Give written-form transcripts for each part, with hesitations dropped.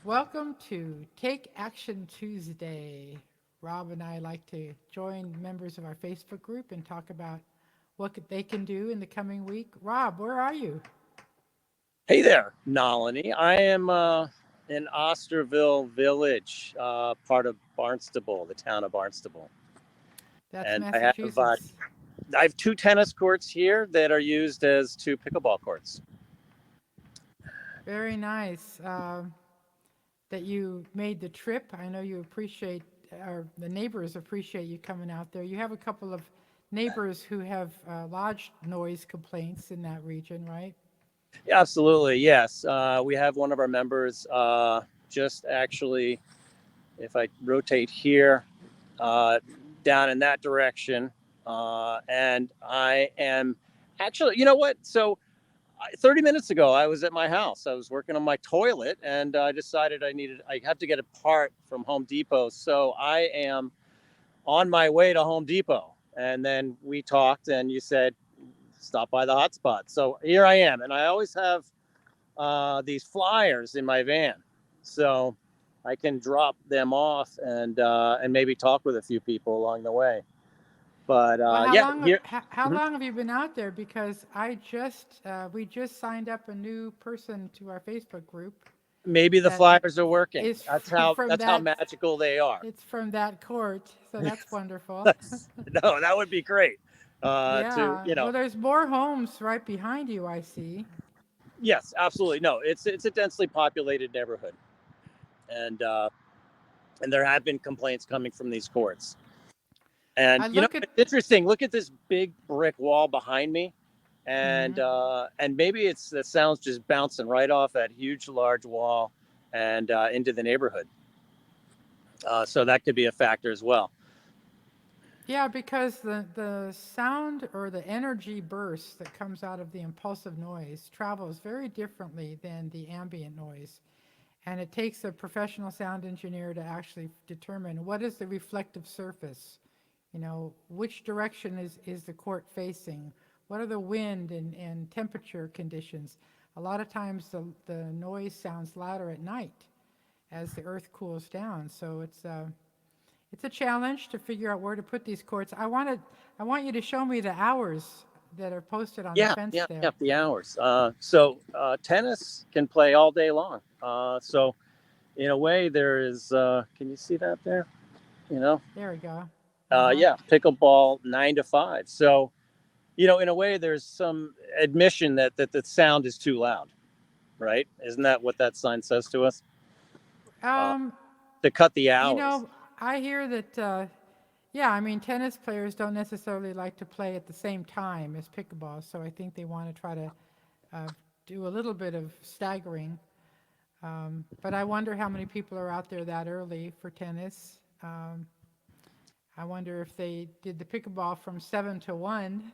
Welcome to Take Action Tuesday. Rob and I like to join members of our Facebook group and talk about they can do in the coming week. Rob, where are you? Hey there, Nalini. I am in Osterville Village, part of Barnstable, the town of Barnstable, That's and Massachusetts. I have two tennis courts here that are used as two pickleball courts. Very nice that you made the trip. I know or the neighbors appreciate you coming out there. You have a couple of neighbors who have lodged noise complaints in that region, right? Yeah, absolutely, yes. We have one of our members just actually, if I rotate here, uh, down in that direction, and I am actually, you know what? So 30 minutes ago, I was at my house. I was working on my toilet, and I decided I have to get a part from Home Depot. So I am on my way to Home Depot. And then we talked, and you said, stop by the hotspot. So here I am. And I always have these flyers in my van. So I can drop them off and maybe talk with a few people along the way. But Well, yeah, here. how Mhm. long have you been out there? Because we just signed up a new person to our Facebook group Maybe the that flyers are working. is That's from, how from that's how that magical they are. it's from that court, so that's wonderful. No, that would be great. To Yeah. Well, there's more homes right behind you, I see. yes, absolutely. No, it's a densely populated neighborhood, and uh, and there have been complaints coming from these courts. And I look at it's interesting. Look at this big brick wall behind me, mhm. and maybe it's the sounds just bouncing right off that huge, large wall and into the neighborhood. So that could be a factor as well. Yeah, because the sound or the energy burst that comes out of the impulsive noise travels very differently than the ambient noise. And it takes a professional sound engineer to actually determine what is the reflective surface. Which direction is the court facing? What are the wind and temperature conditions? A lot of times the noise sounds louder at night as the earth cools down. So it's a challenge to figure out where to put these courts. I want you to show me the hours that are posted on the Yeah, fence yeah, yeah. there. The hours. Tennis can play all day long. So in a way, there is. Can you see that there? You know. There we go. Uh-huh. Yeah, pickleball 9 to 5. So in a way, there's some admission that the sound is too loud, right? Isn't that what that sign says to us? Uh, Um, to cut the you hours. know, I hear that yeah, I mean, tennis players don't necessarily like to play at the same time as pickleball, so I think they want to try to uh, do a little bit of staggering. But I wonder how many people are out there that early for tennis. I wonder if they did the pickleball from 7 to 1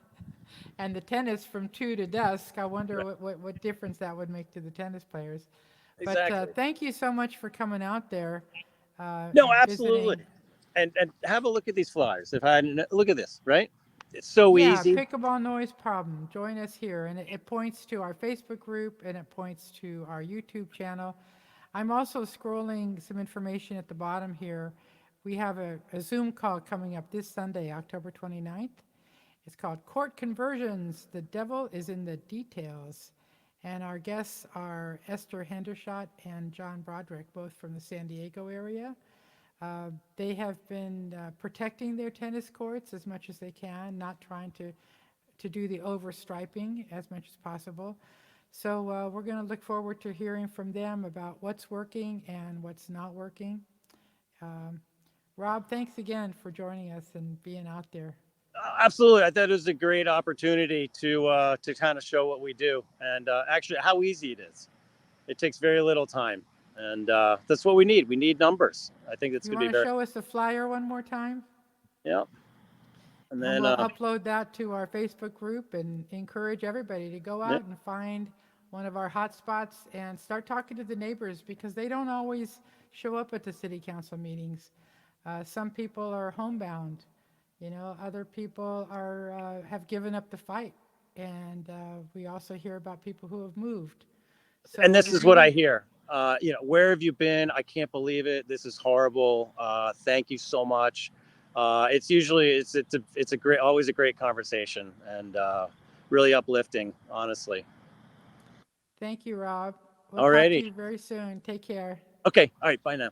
and the tennis from 2 to dusk. I wonder Right. what difference that would make to the tennis players. But Exactly. thank you so much for coming out there No, and absolutely. visiting. And have a look at these flyers. If I look at this, right? It's so Yeah, easy. pickleball noise problem. Join us here. And it points to our Facebook group and it points to our YouTube channel. I'm also scrolling some information at the bottom here. We have a Zoom call coming up this Sunday, October 29th. It's called Court Conversions. The Devil is in the Details. And our guests are Esther Hendershot and John Broderick, both from the San Diego area. They have been protecting their tennis courts as much as they can, not trying to do the overstriping as much as possible. So we're going to look forward to hearing from them about what's working and what's not working. Um, Rob, thanks again for joining us and being out there. Absolutely, I thought it was a great opportunity to kind of show what we do and actually how easy it is. It takes very little time, and that's what we need. We need numbers. I think that's You going to be want to very show us the flyer one more time? yeah. And And then we'll upload that to our Facebook group and encourage everybody to go yeah, out and find one of our hotspots and start talking to the neighbors because they don't always show up at the city council meetings. Some people are homebound, other people are have given up the fight, and we also hear about people who have moved. and So this if is you what I can, hear. where have you been? I can't believe it. This is horrible. Thank you so much. It's usually it's a great, always a great conversation, and really uplifting, honestly. Thank you, Rob. We'll talk to Alrighty. you very soon. Take care. Okay. All right. Bye now.